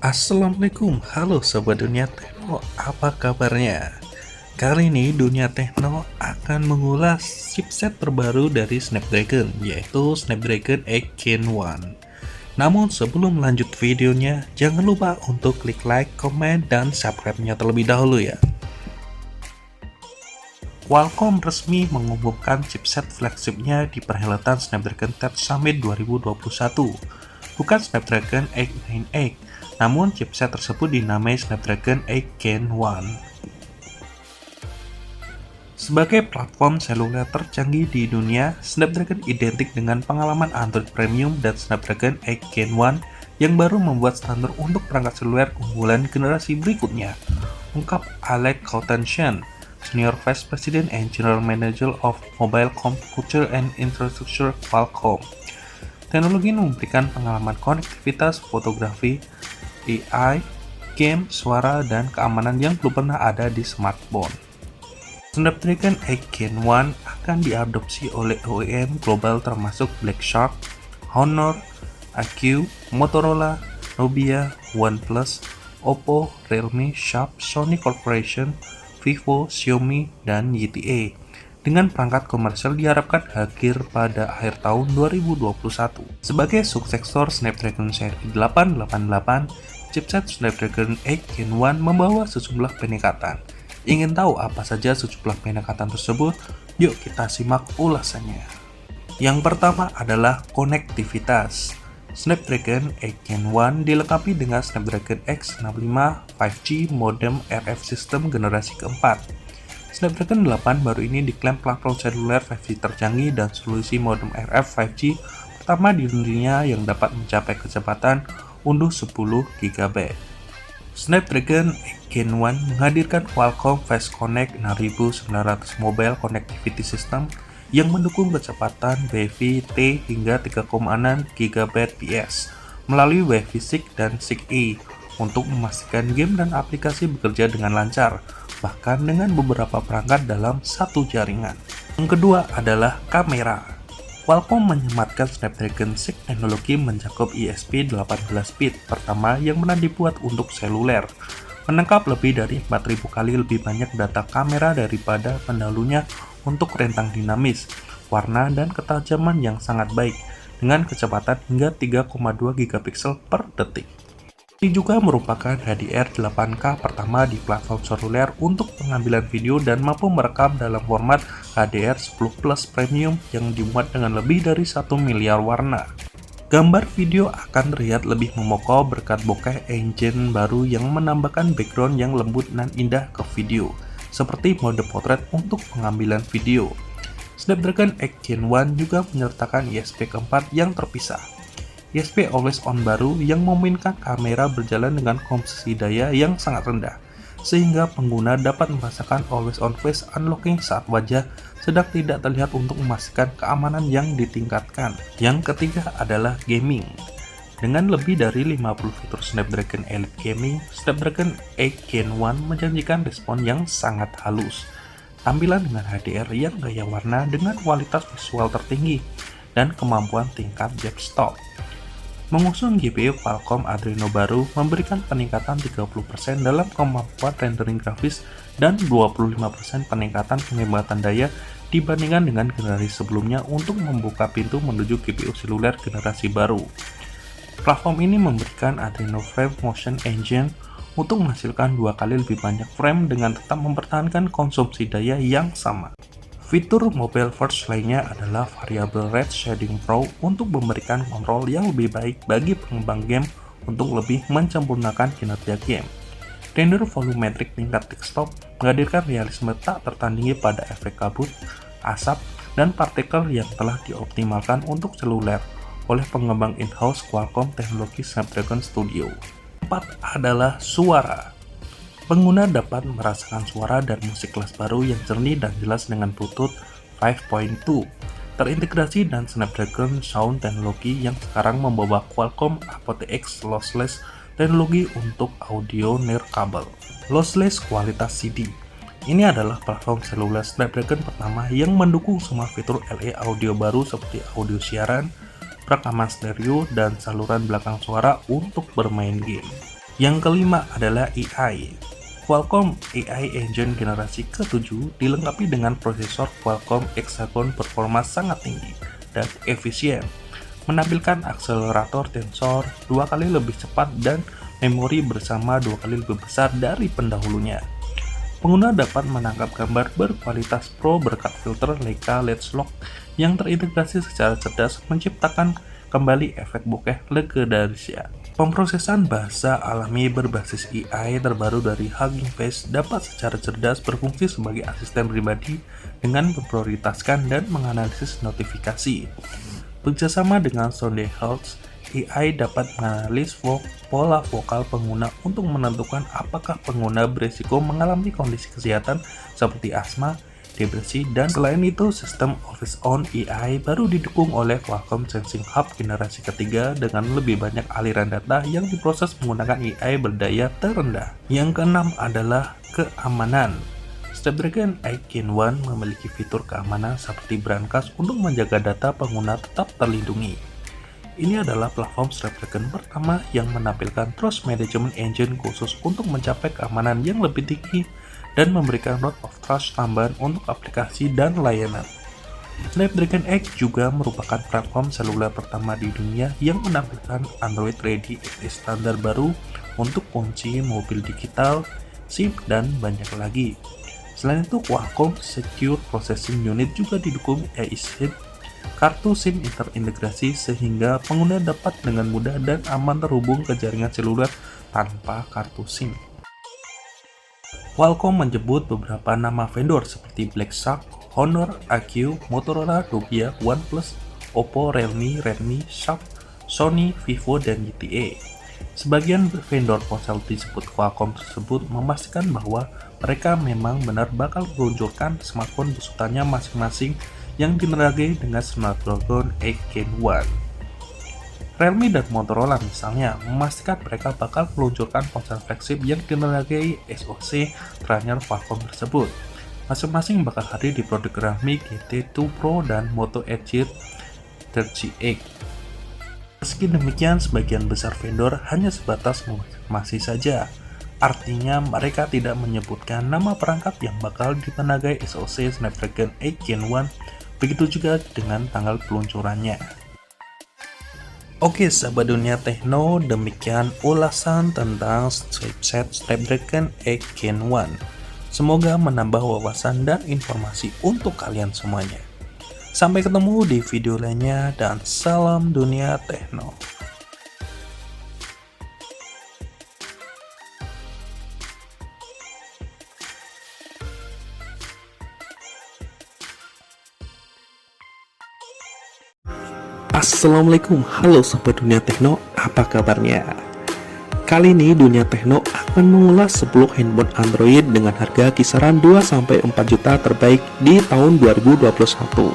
Assalamualaikum, halo Sobat Dunia Tekno, apa kabarnya? Kali ini Dunia Tekno akan mengulas chipset terbaru dari Snapdragon, yaitu Snapdragon 8 Gen 1. Namun sebelum lanjut videonya, jangan lupa untuk klik like, komen, dan subscribe-nya terlebih dahulu ya. Qualcomm resmi mengumumkan chipset flagshipnya di perhelatan Snapdragon Tech Summit 2021. Bukan Snapdragon 898, namun chipset tersebut dinamai Snapdragon 8 Gen 1. Sebagai platform seluler tercanggih di dunia, Snapdragon identik dengan pengalaman Android Premium dan Snapdragon 8 Gen 1 yang baru membuat standar untuk perangkat seluler unggulan generasi berikutnya, ungkap Alec Kautensian, Senior Vice President and General Manager of Mobile Computer and Infrastructure Qualcomm. Teknologi ini memberikan pengalaman konektivitas, fotografi, AI, game, suara, dan keamanan yang belum pernah ada di smartphone. Snapdragon 8 Gen 1 akan diadopsi oleh OEM global termasuk Black Shark, Honor, iQOO, Motorola, Nubia, OnePlus, Oppo, Realme, Sharp, Sony Corporation, Vivo, Xiaomi, dan ZTE. Dengan perangkat komersial diharapkan hadir pada akhir tahun 2021. Sebagai suksesor Snapdragon seri 888, chipset Snapdragon 8 Gen 1 membawa sejumlah peningkatan. Ingin tahu apa saja sejumlah peningkatan tersebut? Yuk kita simak ulasannya. Yang pertama adalah konektivitas. Snapdragon 8 Gen 1 dilengkapi dengan Snapdragon X65 5G modem RF System generasi keempat. Snapdragon 8 baru ini diklaim platform seluler 5G tercanggih dan solusi modem RF 5G pertama di dunia yang dapat mencapai kecepatan unduh 10 GB. Snapdragon 8 Gen 1 menghadirkan Qualcomm Fast Connect 6900 Mobile Connectivity System yang mendukung kecepatan Wi-Fi T hingga 3,6 Gbps melalui Wi-Fi 6 dan 6E untuk memastikan game dan aplikasi bekerja dengan lancar, bahkan dengan beberapa perangkat dalam satu jaringan. Yang kedua adalah kamera. Qualcomm menyematkan Snapdragon 6 teknologi mencakup ISP 18 bit pertama yang pernah dibuat untuk seluler, menangkap lebih dari 4000 kali lebih banyak data kamera daripada pendahulunya untuk rentang dinamis, warna, dan ketajaman yang sangat baik, dengan kecepatan hingga 3,2 gigapiksel per detik. Ini juga merupakan HDR 8K pertama di platform seluler untuk pengambilan video dan mampu merekam dalam format HDR10 Plus Premium yang dimuat dengan lebih dari 1 miliar warna. Gambar video akan terlihat lebih memukau berkat bokeh engine baru yang menambahkan background yang lembut dan indah ke video, seperti mode potret untuk pengambilan video. Snapdragon 8 Gen 1 juga menyertakan ISP keempat yang terpisah. ISP Always On baru yang memungkinkan kamera berjalan dengan kompresi daya yang sangat rendah, sehingga pengguna dapat merasakan Always On Face Unlocking saat wajah sedang tidak terlihat untuk memastikan keamanan yang ditingkatkan. Yang ketiga adalah gaming. Dengan lebih dari 50 fitur Snapdragon Elite Gaming, Snapdragon 8 Gen 1 menjanjikan respon yang sangat halus, tampilan dengan HDR yang gaya warna dengan kualitas visual tertinggi, dan kemampuan tingkat depth stop. Mengusung GPU Qualcomm Adreno baru memberikan peningkatan 30% dalam kemampuan rendering grafis dan 25% peningkatan penghematan daya dibandingkan dengan generasi sebelumnya untuk membuka pintu menuju GPU seluler generasi baru. Platform ini memberikan Adreno Frame Motion Engine untuk menghasilkan 2 kali lebih banyak frame dengan tetap mempertahankan konsumsi daya yang sama. Fitur mobile first lainnya adalah Variable Red Shading Pro untuk memberikan kontrol yang lebih baik bagi pengembang game untuk lebih menyempurnakan kinerja game. Render volumetric tingkat desktop menghadirkan realisme tak tertandingi pada efek kabut, asap, dan partikel yang telah dioptimalkan untuk seluler oleh pengembang in-house Qualcomm teknologi Snapdragon Studio. 4 adalah suara. Pengguna dapat merasakan suara dan musik kelas baru yang jernih dan jelas dengan Bluetooth 5.2, terintegrasi dan Snapdragon Sound teknologi yang sekarang membawa Qualcomm aptX Lossless teknologi untuk audio nirkabel. Lossless kualitas CD. Ini adalah platform seluler Snapdragon pertama yang mendukung semua fitur LE audio baru seperti audio siaran, rekaman stereo, dan saluran belakang suara untuk bermain game. Yang kelima adalah AI. Qualcomm AI Engine generasi ke-7 dilengkapi dengan prosesor Qualcomm Hexagon performa sangat tinggi dan efisien, menampilkan akselerator tensor 2 kali lebih cepat dan memori bersama 2 kali lebih besar dari pendahulunya. Pengguna dapat menangkap gambar berkualitas pro berkat filter Leica Lens Lock yang terintegrasi secara cerdas menciptakan kembali efek bokeh legendarisnya. Pemrosesan bahasa alami berbasis AI terbaru dari Hugging Face dapat secara cerdas berfungsi sebagai asisten pribadi dengan memprioritaskan dan menganalisis notifikasi. Bekerjasama dengan SoundHealth, AI dapat menganalisis pola vokal pengguna untuk menentukan apakah pengguna berisiko mengalami kondisi kesehatan seperti asma, depresi, dan selain itu sistem Always On AI baru didukung oleh Qualcomm Sensing Hub generasi ketiga dengan lebih banyak aliran data yang diproses menggunakan AI berdaya terendah. Yang keenam adalah keamanan. Snapdragon 8 Gen 1 memiliki fitur keamanan seperti brankas untuk menjaga data pengguna tetap terlindungi. Ini adalah platform Snapdragon pertama yang menampilkan Trust Management Engine khusus untuk mencapai keamanan yang lebih tinggi dan memberikan Root of Trust tambahan untuk aplikasi dan layanan. Snapdragon X juga merupakan platform seluler pertama di dunia yang menampilkan Android Ready XS standar baru untuk kunci mobil digital, SIM, dan banyak lagi. Selain itu, Qualcomm Secure Processing Unit juga didukung eSIM, kartu SIM terintegrasi sehingga pengguna dapat dengan mudah dan aman terhubung ke jaringan seluler tanpa kartu SIM. Qualcomm menyebut beberapa nama vendor seperti Black Shark, Honor, AQ, Motorola, Nokia, OnePlus, Oppo, Realme, Redmi, Sharp, Sony, Vivo, dan ZTE. Sebagian vendor ponsel disebut Qualcomm tersebut memastikan bahwa mereka memang benar bakal meluncurkan smartphone besutannya masing-masing yang dinerangi dengan Snapdragon 8 Gen 1. Realme dan Motorola misalnya memastikan mereka bakal meluncurkan ponsel flagship yang dinerangi SoC terakhir Qualcomm tersebut. Masing-masing bakal hadir di produk Realme GT2 Pro dan Moto Edge 30X. Meski demikian, sebagian besar vendor hanya sebatas konfirmasi saja. Artinya mereka tidak menyebutkan nama perangkat yang bakal ditenagai SoC Snapdragon 8 Gen 1. Begitu juga dengan tanggal peluncurannya. Oke sahabat dunia tekno, demikian ulasan tentang chipset Snapdragon 8 Gen 1. Semoga menambah wawasan dan informasi untuk kalian semuanya. Sampai ketemu di video lainnya dan salam dunia tekno. Assalamualaikum, halo sobat dunia tekno, apa kabarnya? Kali ini dunia tekno akan mengulas 10 handphone Android dengan harga kisaran 2-4 juta terbaik di tahun 2021.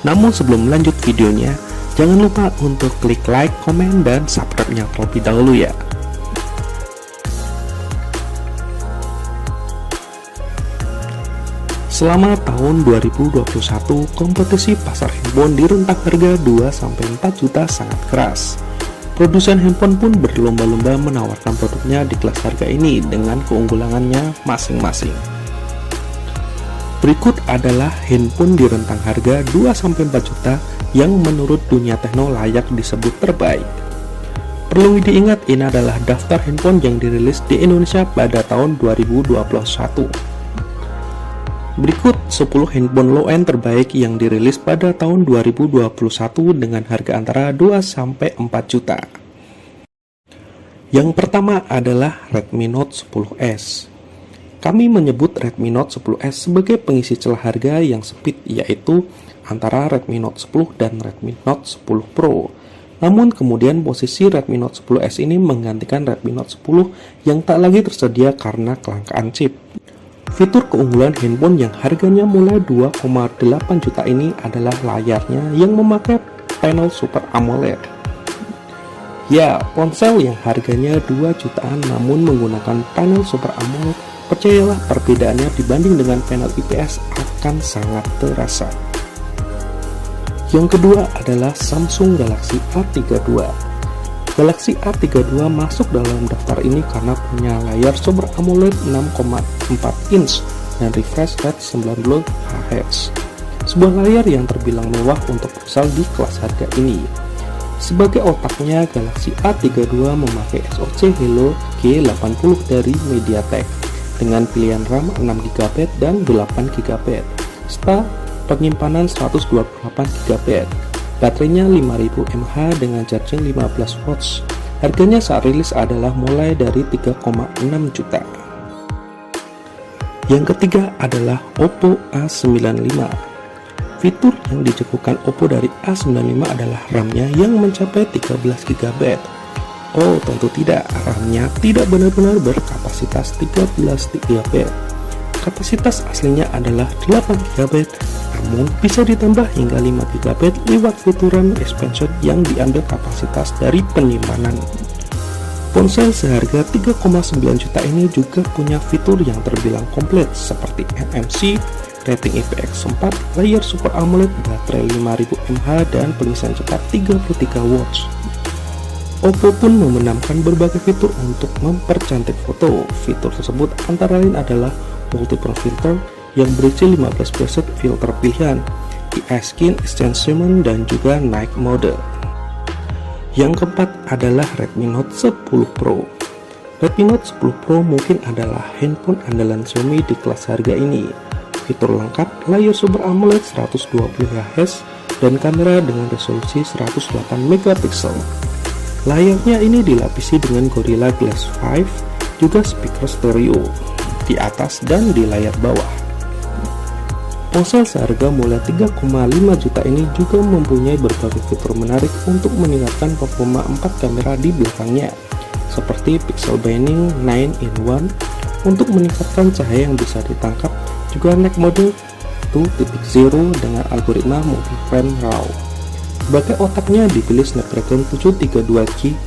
Namun sebelum lanjut videonya, jangan lupa untuk klik like, komen, dan subscribe-nya terlebih dahulu ya. Selama tahun 2021, kompetisi pasar handphone di rentang harga 2-4 juta sangat keras. Produsen handphone pun berlomba-lomba menawarkan produknya di kelas harga ini dengan keunggulannya masing-masing. Berikut adalah handphone di rentang harga 2-4 juta yang menurut dunia tekno layak disebut terbaik. Perlu diingat, ini adalah daftar handphone yang dirilis di Indonesia pada tahun 2021. Berikut 10 handphone low-end terbaik yang dirilis pada tahun 2021 dengan harga antara 2-4 juta. Yang pertama adalah Redmi Note 10S. Kami menyebut Redmi Note 10S sebagai pengisi celah harga yang sempit, yaitu antara Redmi Note 10 dan Redmi Note 10 Pro. Namun kemudian posisi Redmi Note 10S ini menggantikan Redmi Note 10 yang tak lagi tersedia karena kelangkaan chip. Fitur keunggulan handphone yang harganya mulai 2,8 juta ini adalah layarnya yang memakai panel Super AMOLED. Ya, ponsel yang harganya 2 jutaan namun menggunakan panel Super AMOLED, percayalah perbedaannya dibanding dengan panel IPS akan sangat terasa. Yang kedua adalah Samsung Galaxy A32. Galaxy A32 masuk dalam daftar ini karena punya layar Super AMOLED 6,4 inch dan refresh rate 90 Hz. Sebuah layar yang terbilang mewah untuk ponsel di kelas harga ini. Sebagai otaknya, Galaxy A32 memakai SoC Helio G80 dari MediaTek dengan pilihan RAM 6GB dan 8GB serta penyimpanan 128GB. Baterainya 5000 mAh dengan charging 15 watts. Harganya saat rilis adalah mulai dari 3,6 juta. Yang ketiga adalah Oppo A95. Fitur yang dijagokan Oppo dari A95 adalah RAM-nya yang mencapai 13GB. Oh, tentu tidak, RAM-nya tidak benar-benar berkapasitas 13GB. Kapasitas aslinya adalah 8GB, namun bisa ditambah hingga 5GB lewat fitur RAM expansion yang diambil kapasitas dari penyimpanan. Ponsel seharga 3,9 juta ini juga punya fitur yang terbilang komplit seperti MMC, rating IPX4, layar Super AMOLED, baterai 5000 mAh, dan pengisian cepat 33 watts. Oppo pun memenamkan berbagai fitur untuk mempercantik foto. Fitur tersebut antara lain adalah multiple filter yang berisi 15 preset filter pilihan, AI Skin Extension, dan juga Night Mode. Yang keempat adalah Redmi Note 10 Pro. Redmi Note 10 Pro mungkin adalah handphone andalan Xiaomi di kelas harga ini. Fitur lengkap, layar Super AMOLED 120Hz dan kamera dengan resolusi 108 megapiksel. Layarnya ini dilapisi dengan Gorilla Glass 5, juga speaker stereo di atas dan di layar bawah. Ponsel seharga mulai 3,5 juta ini juga mempunyai berbagai fitur menarik untuk meningkatkan performa 4 kamera di belakangnya, seperti pixel binning 9-in-1 untuk meningkatkan cahaya yang bisa ditangkap, juga night mode 2.0 dengan algoritma multi-frame RAW. Sebagai otaknya dipilih Snapdragon 732G,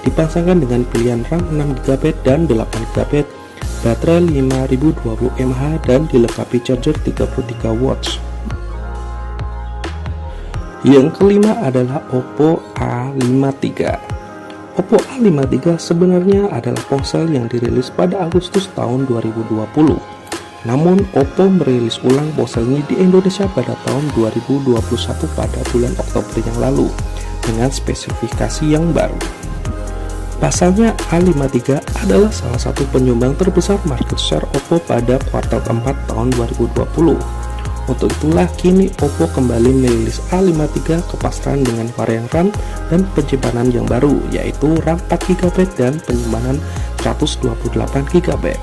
dipasangkan dengan pilihan RAM 6GB dan 8GB, baterai 5020 mAh, dan dilengkapi charger 33 watts. Yang kelima adalah Oppo A53. Oppo A53 sebenarnya adalah ponsel yang dirilis pada Agustus tahun 2020. Namun, Oppo merilis ulang ponsel ini di Indonesia pada tahun 2021 pada bulan Oktober yang lalu dengan spesifikasi yang baru. Pasalnya, A53 adalah salah satu penyumbang terbesar market share Oppo pada kuartal keempat tahun 2020. Untuk itulah kini Oppo kembali merilis A53 ke pasaran dengan varian RAM dan penyimpanan yang baru, yaitu RAM 4GB dan penyimpanan 128GB.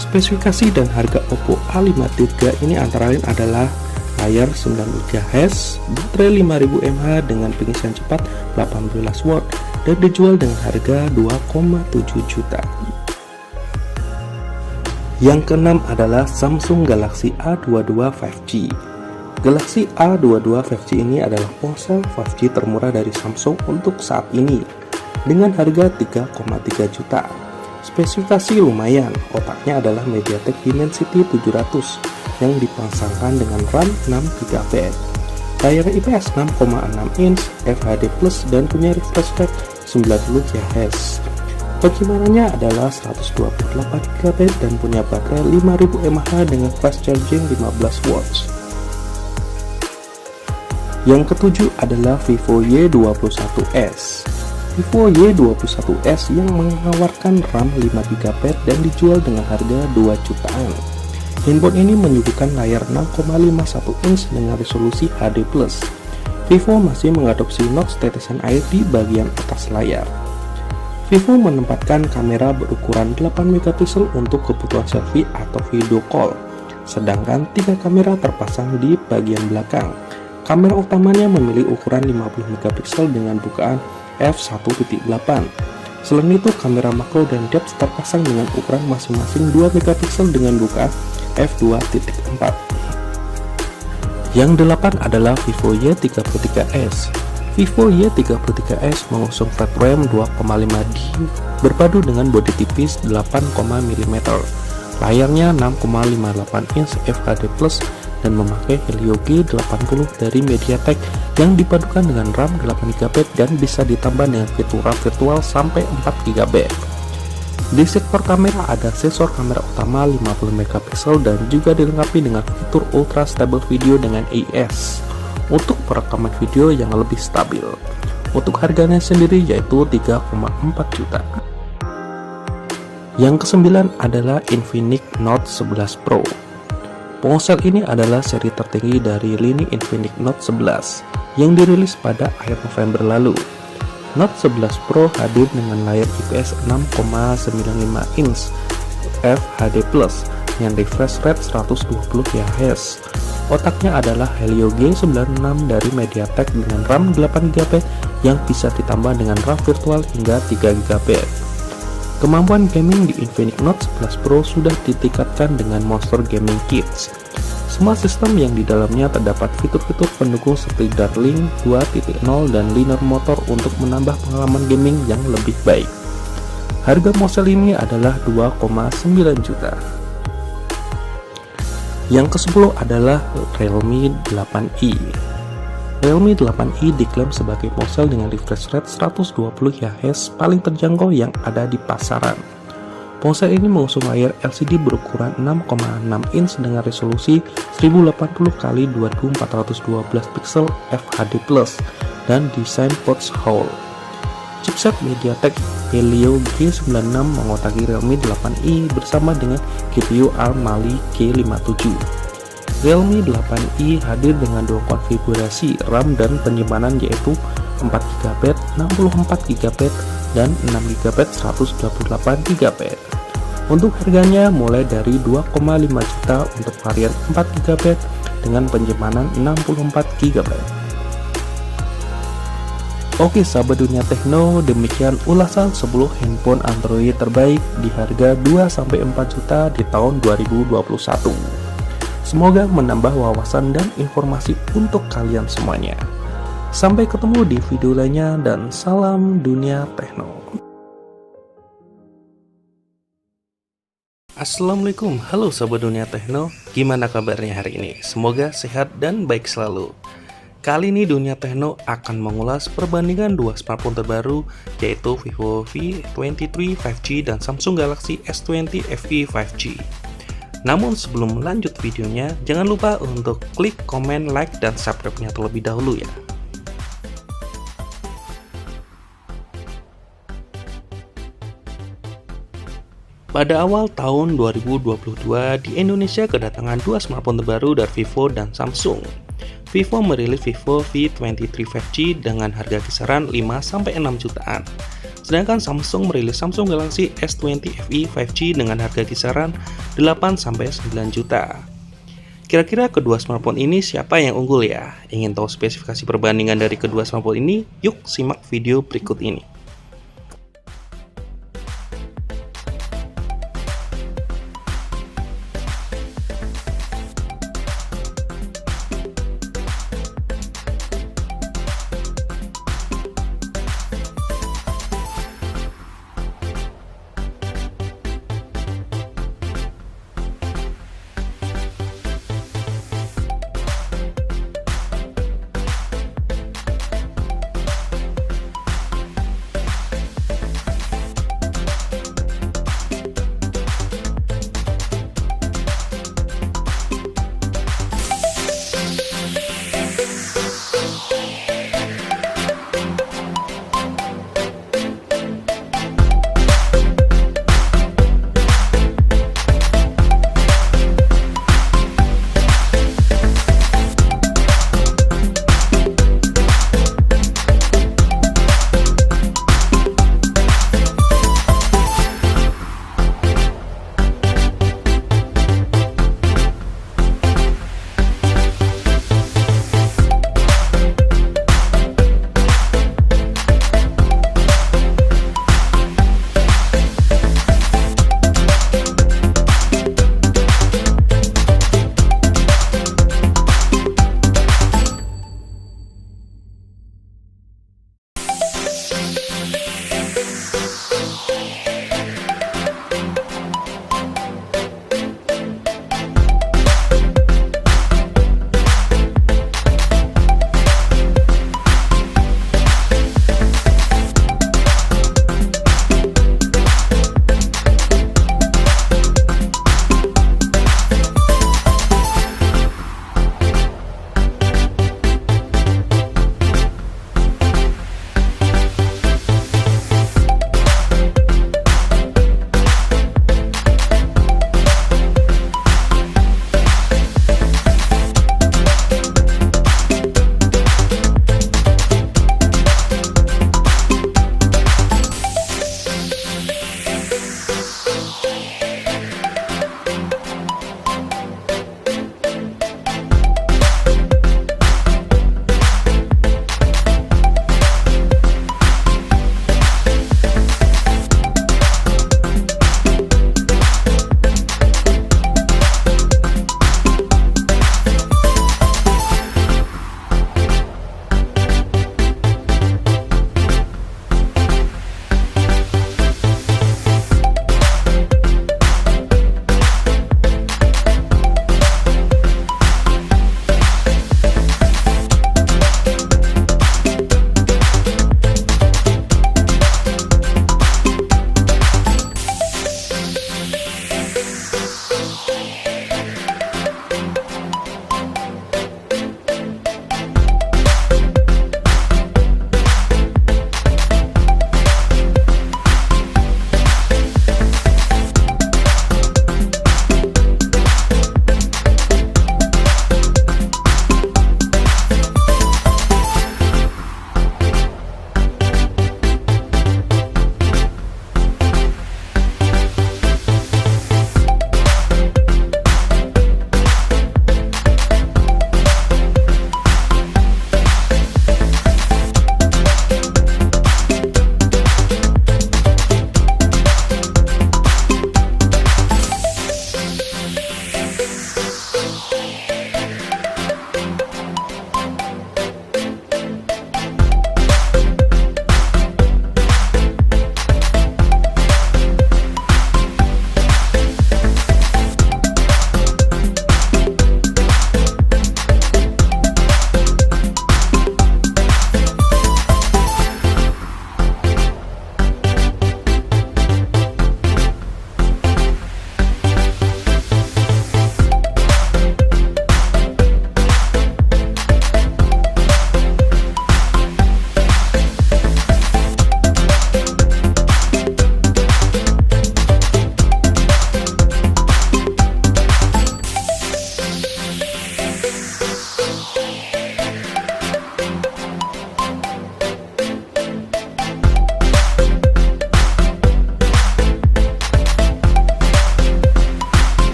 Spesifikasi dan harga Oppo A53 ini antara lain adalah layar 9GHz, baterai 5000 mAh dengan pengisian cepat 18 watt, dan dijual dengan harga 2,7 juta. Yang keenam adalah Samsung Galaxy A22 5G. Galaxy A22 5G ini adalah ponsel 5G termurah dari Samsung untuk saat ini dengan harga 3,3 juta. Spesifikasi lumayan, otaknya adalah MediaTek Dimensity 700 yang dipasangkan dengan RAM 6GB. Layar IPS 6,6 inch, FHD+, dan punya refresh rate 90 Hz. Penyimpanannya adalah 128GB dan punya baterai 5000 mAh dengan fast charging 15 watts. Yang ketujuh adalah Vivo Y21s. Vivo Y21s yang menawarkan RAM 5GB dan dijual dengan harga 2 jutaan. Handphone ini menyuguhkan layar 6,51 inch dengan resolusi HD+. Vivo masih mengadopsi notch tetesan air di bagian atas layar. Vivo menempatkan kamera berukuran 8MP untuk kebutuhan selfie atau video call, sedangkan 3 kamera terpasang di bagian belakang. Kamera utamanya memiliki ukuran 50MP dengan bukaan f1.8. Selain itu, kamera makro dan depth terpasang dengan ukuran masing-masing 2MP dengan bukaan f2.4. Yang delapan adalah Vivo Y33s. Vivo Y33s mengusung flat RAM 2,5D berpadu dengan bodi tipis 8,mm. Layarnya 6,58 inch FHD+ dan memakai Helio G80 dari MediaTek yang dipadukan dengan RAM 8GB dan bisa ditambah dengan fitur RAM virtual sampai 4GB. Di sektor kamera ada sensor kamera utama 50MP dan juga dilengkapi dengan fitur Ultra Stable Video dengan AIS untuk perekaman video yang lebih stabil. Untuk harganya sendiri yaitu 3,4 juta. Yang kesembilan adalah Infinix Note 11 Pro. Ponsel ini adalah seri tertinggi dari lini Infinix Note 11 yang dirilis pada akhir November lalu. Note 11 Pro hadir dengan layar IPS 6,95 inch FHD+ dengan refresh rate 120 Hz. Otaknya adalah Helio G96 dari MediaTek dengan RAM 8GB yang bisa ditambah dengan RAM virtual hingga 3GB. Kemampuan gaming di Infinix Note 11 Pro sudah ditingkatkan dengan Monster Gaming Kits. Semua sistem yang di dalamnya terdapat fitur-fitur pendukung seperti Darling 2.0 dan Linear Motor untuk menambah pengalaman gaming yang lebih baik. Harga ponsel ini adalah 2,9 juta. Yang ke-10 adalah Realme 8i. Realme 8i diklaim sebagai ponsel dengan refresh rate 120 Hz paling terjangkau yang ada di pasaran. Ponsel ini mengusung layar LCD berukuran 6,6 inch dengan resolusi 1080x2412 pixel FHD+ dan desain pouch hole. Chipset MediaTek Helio G96 mengotaki Realme 8i bersama dengan GPU ARM Mali G57. Realme 8i hadir dengan dua konfigurasi RAM dan penyimpanan yaitu 4GB, 64GB, dan 6GB 128GB. Untuk harganya mulai dari 2,5 juta untuk varian 4GB dengan penyimpanan 64GB. Oke sahabat dunia tekno, demikian ulasan 10 handphone Android terbaik di harga 2-4 juta di tahun 2021. Semoga menambah wawasan dan informasi untuk kalian semuanya. Sampai ketemu di video lainnya dan salam dunia tekno. Assalamualaikum, halo sahabat dunia tekno. Gimana kabarnya hari ini? Semoga sehat dan baik selalu. Kali ini dunia tekno akan mengulas perbandingan dua smartphone terbaru yaitu Vivo V23 5G dan Samsung Galaxy S20 FE 5G. Namun sebelum lanjut videonya, jangan lupa untuk klik komen, like, dan subscribe-nya terlebih dahulu ya. Pada awal tahun 2022, di Indonesia kedatangan dua smartphone terbaru dari Vivo dan Samsung. Vivo merilis Vivo V23 5G dengan harga kisaran 5-6 jutaan. Sedangkan Samsung merilis Samsung Galaxy S20 FE 5G dengan harga kisaran 8-9 juta. Kira-kira kedua smartphone ini siapa yang unggul ya? Ingin tahu spesifikasi perbandingan dari kedua smartphone ini? Yuk simak video berikut ini.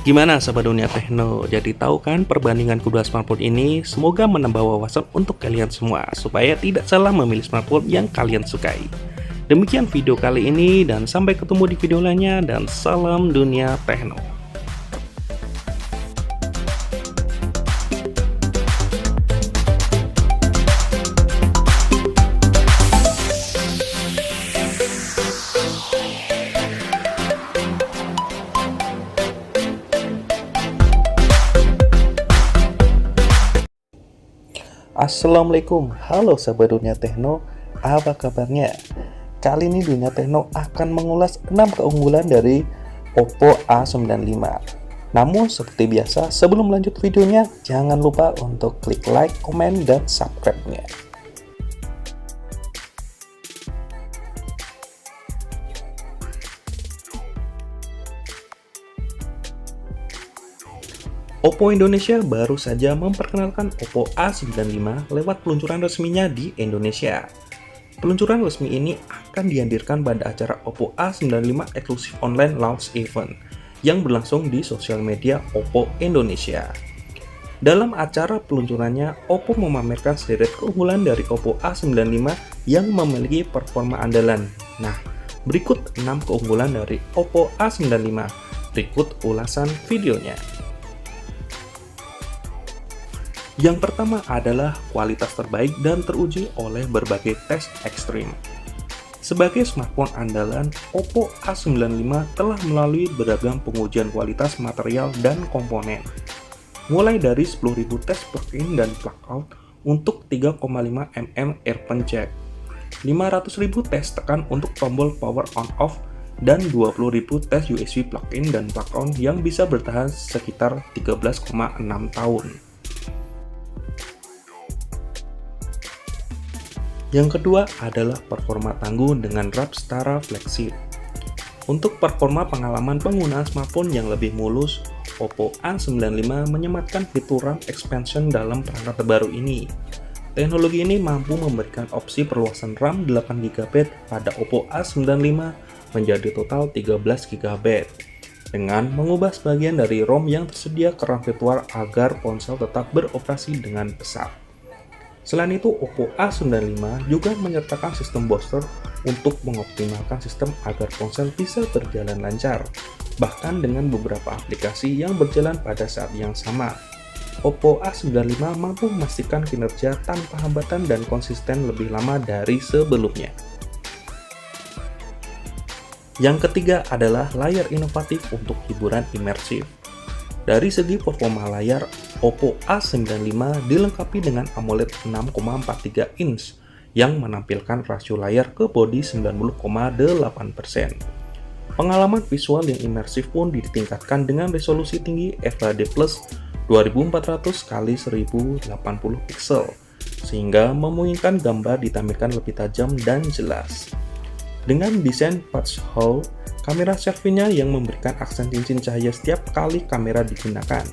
Gimana sahabat dunia tekno? Jadi tahu kan perbandingan kedua smartphone ini? Semoga menambah wawasan untuk kalian semua supaya tidak salah memilih smartphone yang kalian sukai. Demikian video kali ini dan sampai ketemu di video lainnya dan salam dunia tekno. Assalamualaikum, halo sahabat dunia tekno, apa kabarnya? Kali ini dunia tekno akan mengulas 6 keunggulan dari Oppo A95. Namun seperti biasa, sebelum lanjut videonya, jangan lupa untuk klik like, komen, dan subscribe-nya. Oppo Indonesia baru saja memperkenalkan Oppo A95 lewat peluncuran resminya di Indonesia. Peluncuran resmi ini akan dihadirkan pada acara Oppo A95 Exclusive Online Launch Event yang berlangsung di sosial media Oppo Indonesia. Dalam acara peluncurannya, Oppo memamerkan sederet keunggulan dari Oppo A95 yang memiliki performa andalan. Nah, berikut 6 keunggulan dari Oppo A95. Berikut ulasan videonya. Yang pertama adalah kualitas terbaik dan teruji oleh berbagai tes ekstrim. Sebagai smartphone andalan, Oppo A95 telah melalui beragam pengujian kualitas material dan komponen. Mulai dari 10.000 tes plug-in dan plug-out untuk 3,5 mm earphone jack, 500.000 tes tekan untuk tombol power on-off, dan 20.000 tes USB plug-in dan plug-on yang bisa bertahan sekitar 13,6 tahun. Yang kedua adalah performa tangguh dengan RAM setara flagship. Untuk performa pengalaman penggunaan smartphone yang lebih mulus, Oppo A95 menyematkan fitur RAM expansion dalam perangkat terbaru ini. Teknologi ini mampu memberikan opsi perluasan RAM 8GB pada Oppo A95 menjadi total 13GB, dengan mengubah sebagian dari ROM yang tersedia ke RAM virtual agar ponsel tetap beroperasi dengan pesat. Selain itu, Oppo A95 juga menyertakan sistem booster untuk mengoptimalkan sistem agar ponsel bisa berjalan lancar, bahkan dengan beberapa aplikasi yang berjalan pada saat yang sama. Oppo A95 mampu memastikan kinerja tanpa hambatan dan konsisten lebih lama dari sebelumnya. Yang ketiga adalah layar inovatif untuk hiburan imersif. Dari segi performa layar, Oppo A95 dilengkapi dengan AMOLED 6,43 inch yang menampilkan rasio layar ke bodi 90,8%. Pengalaman visual yang imersif pun ditingkatkan dengan resolusi tinggi FHD+ 2400x1080 pixel, sehingga memungkinkan gambar ditampilkan lebih tajam dan jelas. Dengan desain patch hole, kamera selfie-nya yang memberikan aksen cincin cahaya setiap kali kamera digunakan.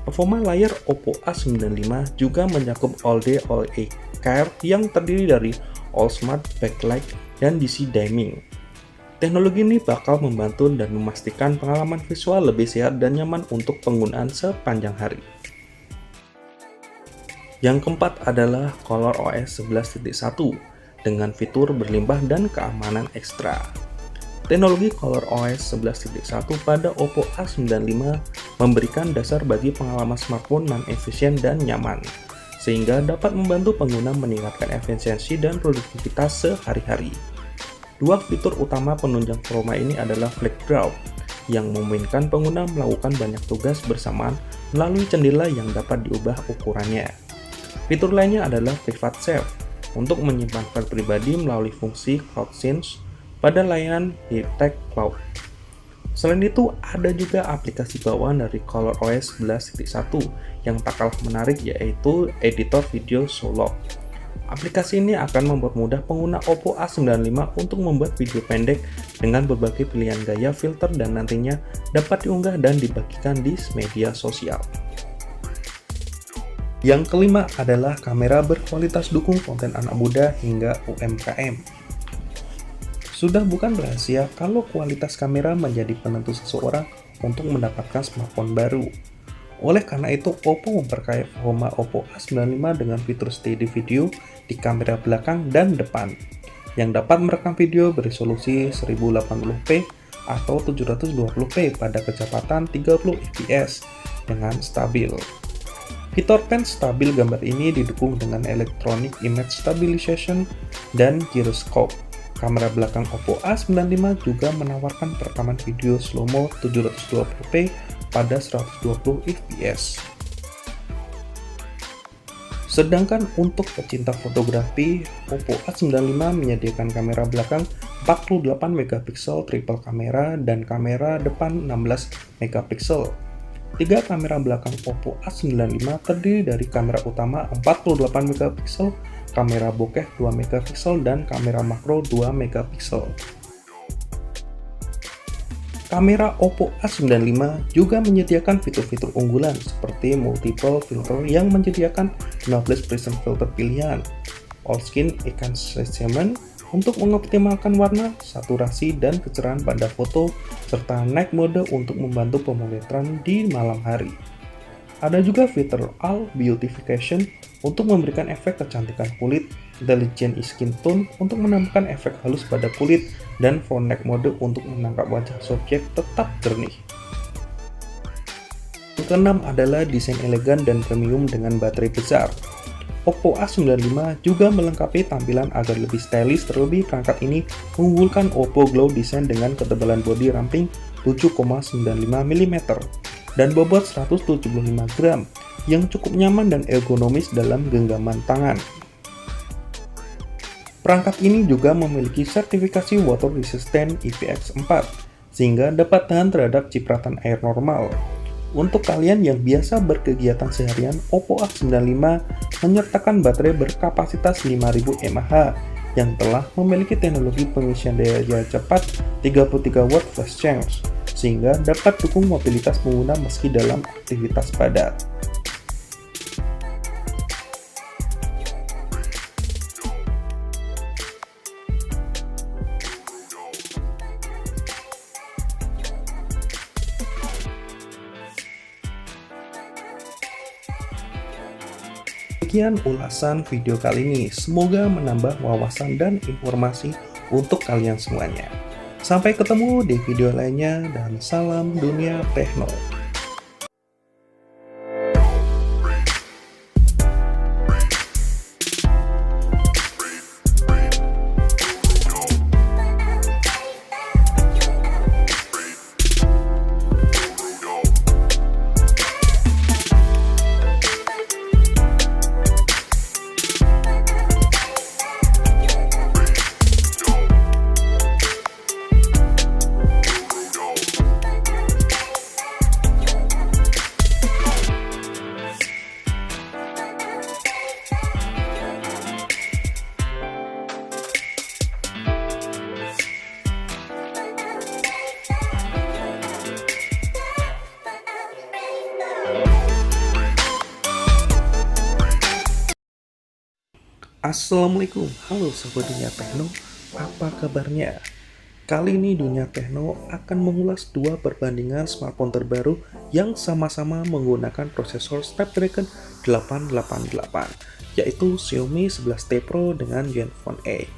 Performa layar Oppo A95 juga mencakup All Day All Age Care yang terdiri dari All Smart Backlight dan DC Dimming. Teknologi ini bakal membantu dan memastikan pengalaman visual lebih sehat dan nyaman untuk penggunaan sepanjang hari. Yang keempat adalah ColorOS 11.1 dengan fitur berlimpah dan keamanan ekstra. Teknologi ColorOS 11.1 pada Oppo A95 memberikan dasar bagi pengalaman smartphone yang efisien dan nyaman, sehingga dapat membantu pengguna meningkatkan efisiensi dan produktivitas sehari-hari. Dua fitur utama penunjang performa ini adalah Flag Draw, yang memungkinkan pengguna melakukan banyak tugas bersamaan melalui jendela yang dapat diubah ukurannya. Fitur lainnya adalah Private Save, untuk menyimpan file pribadi melalui fungsi Cloud Sync pada layanan Hightech Cloud. Selain itu, ada juga aplikasi bawaan dari ColorOS 11.1 yang tak kalah menarik, yaitu editor video Solog. Aplikasi ini akan mempermudah pengguna Oppo A95 untuk membuat video pendek dengan berbagai pilihan gaya, filter, dan nantinya dapat diunggah dan dibagikan di media sosial. Yang kelima adalah kamera berkualitas dukung konten anak muda hingga UMKM. Sudah bukan rahasia kalau kualitas kamera menjadi penentu seseorang untuk mendapatkan smartphone baru. Oleh karena itu, Oppo memperkaya performa Oppo A95 dengan fitur steady video di kamera belakang dan depan, yang dapat merekam video beresolusi 1080p atau 720p pada kecepatan 30 fps dengan stabil. Fitur pen stabil gambar ini didukung dengan Electronic Image Stabilization dan Gyroscope. Kamera belakang Oppo A95 juga menawarkan perekaman video slow-mo 720p pada 120 fps. Sedangkan untuk pecinta fotografi, Oppo A95 menyediakan kamera belakang 48 megapiksel triple kamera dan kamera depan 16 megapiksel. Tiga kamera belakang Oppo A95 terdiri dari kamera utama 48 megapiksel, kamera bokeh 2 megapiksel, dan kamera makro 2 megapiksel. Kamera Oppo A95 juga menyediakan fitur-fitur unggulan seperti multiple filter yang menyediakan 15 prism filter pilihan, all skin enhancement untuk mengoptimalkan warna, saturasi, dan kecerahan pada foto, serta night mode untuk membantu pemotretan di malam hari. Ada juga fitur All Beautification untuk memberikan efek kecantikan kulit, Intelligent Skin Tone untuk menambahkan efek halus pada kulit, dan Phone Night Mode untuk menangkap wajah subjek tetap jernih. Yang keenam adalah desain elegan dan premium dengan baterai besar. Oppo A95 juga melengkapi tampilan agar lebih stylish, terlebih perangkat ini mengunggulkan Oppo Glow Design dengan ketebalan bodi ramping 7,95 mm dan bobot 175 gram yang cukup nyaman dan ergonomis dalam genggaman tangan. Perangkat ini juga memiliki sertifikasi water resistant IPX4 sehingga dapat tahan terhadap cipratan air normal. Untuk kalian yang biasa berkegiatan seharian, Oppo A95 menyertakan baterai berkapasitas 5000 mAh yang telah memiliki teknologi pengisian daya cepat 33 watt flash charge, sehingga dapat dukung mobilitas pengguna meski dalam aktivitas padat. Sekian ulasan video kali ini, semoga menambah wawasan dan informasi untuk kalian semuanya. Sampai ketemu di video lainnya dan salam dunia tekno. Assalamualaikum, halo sobat dunia tekno, apa kabarnya? Kali ini dunia tekno akan mengulas dua perbandingan smartphone terbaru yang sama-sama menggunakan prosesor Snapdragon 888, yaitu Xiaomi 11T Pro dengan Zenfone A.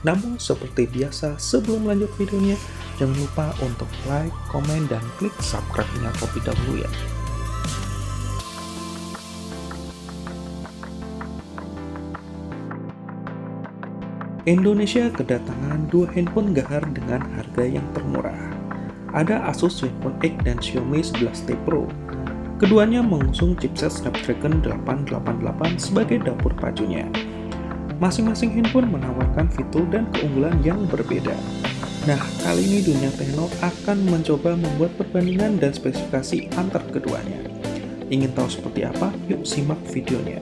Namun seperti biasa, sebelum lanjut videonya, jangan lupa untuk like, komen, dan klik subscribe-nya terlebih dahulu ya. Indonesia kedatangan dua handphone gahar dengan harga yang termurah. Ada Asus Zenfone 8 dan Xiaomi 11T Pro. Keduanya mengusung chipset Snapdragon 888 sebagai dapur pajunya. Masing-masing handphone menawarkan fitur dan keunggulan yang berbeda. Nah, kali ini dunia tekno akan mencoba membuat perbandingan dan spesifikasi antar keduanya. Ingin tahu seperti apa? Yuk simak videonya.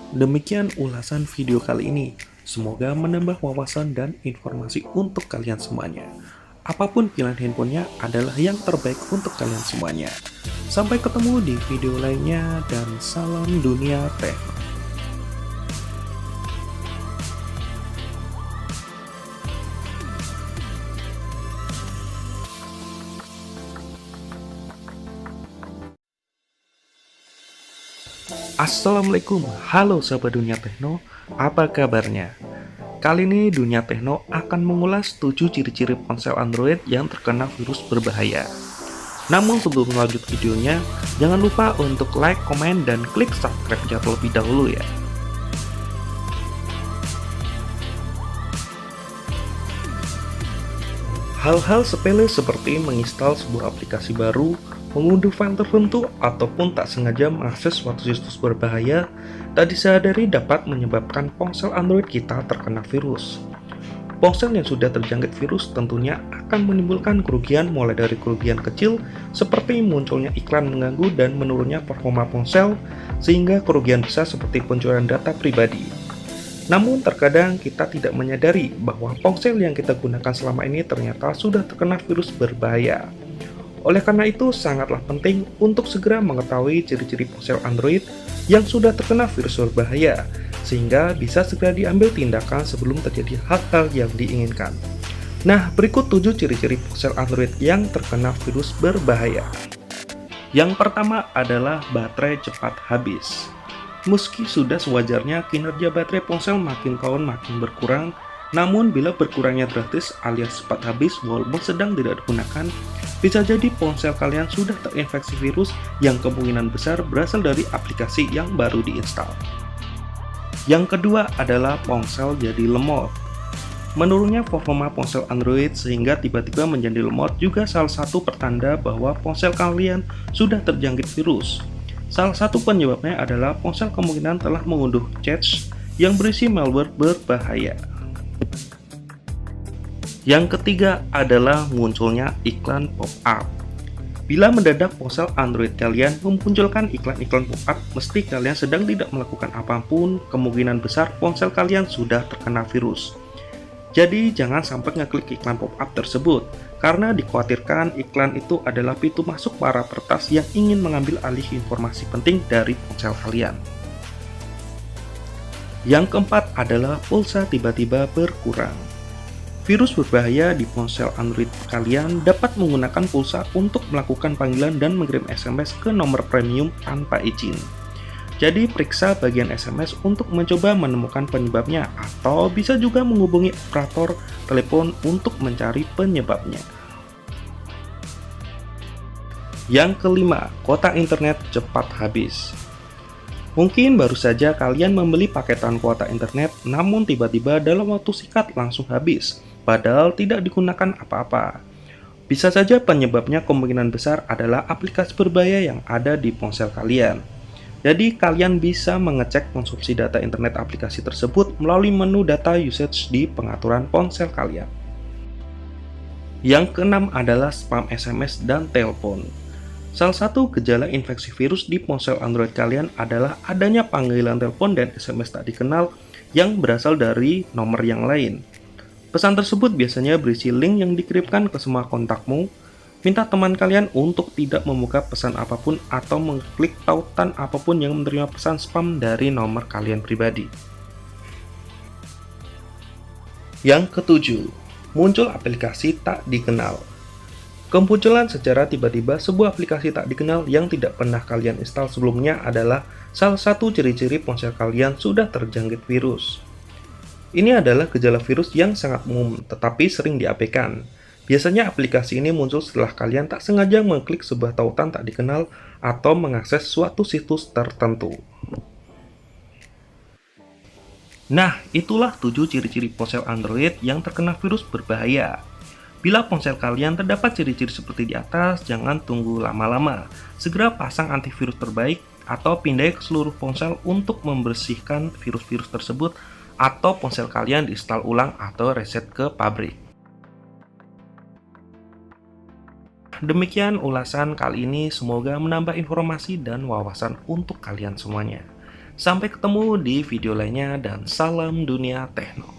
Demikian ulasan video kali ini. Semoga menambah wawasan dan informasi untuk kalian semuanya. Apapun pilihan handphonenya adalah yang terbaik untuk kalian semuanya. Sampai ketemu di video lainnya dan salam dunia teh. Assalamualaikum, halo sahabat dunia tekno, apa kabarnya? Kali ini dunia tekno akan mengulas 7 ciri-ciri ponsel Android yang terkena virus berbahaya. Namun sebelum lanjut videonya, jangan lupa untuk like, komen, dan klik subscribe-nya terlebih dahulu ya. Hal-hal sepele seperti menginstal sebuah aplikasi baru, mengunduh file tertentu, ataupun tak sengaja mengakses suatu situs berbahaya tak disadari dapat menyebabkan ponsel Android kita terkena virus. Ponsel yang sudah terjangkit virus tentunya akan menimbulkan kerugian mulai dari kerugian kecil seperti munculnya iklan mengganggu dan menurunnya performa ponsel, sehingga kerugian besar seperti pencurian data pribadi. Namun terkadang kita tidak menyadari bahwa ponsel yang kita gunakan selama ini ternyata sudah terkena virus berbahaya. Oleh karena itu sangatlah penting untuk segera mengetahui ciri-ciri ponsel Android yang sudah terkena virus berbahaya, sehingga bisa segera diambil tindakan sebelum terjadi hal-hal yang diinginkan. Nah, berikut 7 ciri-ciri ponsel Android yang terkena virus berbahaya. Yang pertama adalah baterai cepat habis. Meski sudah sewajarnya kinerja baterai ponsel makin tahun makin berkurang, namun bila berkurangnya drastis alias cepat habis walaupun sedang tidak digunakan, bisa jadi ponsel kalian sudah terinfeksi virus yang kemungkinan besar berasal dari aplikasi yang baru diinstal. Yang kedua adalah ponsel jadi lemot. Menurunnya performa ponsel Android sehingga tiba-tiba menjadi lemot juga salah satu pertanda bahwa ponsel kalian sudah terjangkit virus. Salah satu penyebabnya adalah ponsel kemungkinan telah mengunduh cache yang berisi malware berbahaya. Yang ketiga adalah munculnya iklan pop-up. Bila mendadak ponsel Android kalian memunculkan iklan-iklan pop-up, mesti kalian sedang tidak melakukan apapun, kemungkinan besar ponsel kalian sudah terkena virus. Jadi jangan sampai ngeklik iklan pop-up tersebut, karena dikhawatirkan iklan itu adalah pintu masuk para peretas yang ingin mengambil alih informasi penting dari ponsel kalian. Yang keempat adalah pulsa tiba-tiba berkurang. Virus berbahaya di ponsel Android kalian dapat menggunakan pulsa untuk melakukan panggilan dan mengirim SMS ke nomor premium tanpa izin. Jadi periksa bagian SMS untuk mencoba menemukan penyebabnya, atau bisa juga menghubungi operator telepon untuk mencari penyebabnya. Yang kelima, kuota internet cepat habis. Mungkin baru saja kalian membeli paketan kuota internet, namun tiba-tiba dalam waktu singkat langsung habis, padahal tidak digunakan apa-apa. Bisa saja penyebabnya kemungkinan besar adalah aplikasi berbahaya yang ada di ponsel kalian. Jadi kalian bisa mengecek konsumsi data internet aplikasi tersebut melalui menu data usage di pengaturan ponsel kalian. Yang keenam adalah spam SMS dan telepon. Salah satu gejala infeksi virus di ponsel Android kalian adalah adanya panggilan telepon dan SMS tak dikenal yang berasal dari nomor yang lain. Pesan tersebut biasanya berisi link yang dikirimkan ke semua kontakmu. Minta teman kalian untuk tidak membuka pesan apapun atau mengklik tautan apapun yang menerima pesan spam dari nomor kalian pribadi. Yang ketujuh, muncul aplikasi tak dikenal. Kemunculan secara tiba-tiba sebuah aplikasi tak dikenal yang tidak pernah kalian install sebelumnya adalah salah satu ciri-ciri ponsel kalian sudah terjangkit virus. Ini adalah gejala virus yang sangat umum tetapi sering diabaikan. Biasanya aplikasi ini muncul setelah kalian tak sengaja mengklik sebuah tautan tak dikenal atau mengakses suatu situs tertentu. Nah, itulah 7 ciri-ciri ponsel Android yang terkena virus berbahaya. Bila ponsel kalian terdapat ciri-ciri seperti di atas, jangan tunggu lama-lama. Segera pasang antivirus terbaik atau pindai ke seluruh ponsel untuk membersihkan virus-virus tersebut, atau ponsel kalian diinstal ulang atau reset ke pabrik. demikian ulasan kali ini, semoga menambah informasi dan wawasan untuk kalian semuanya. Sampai ketemu di video lainnya dan salam dunia tekno.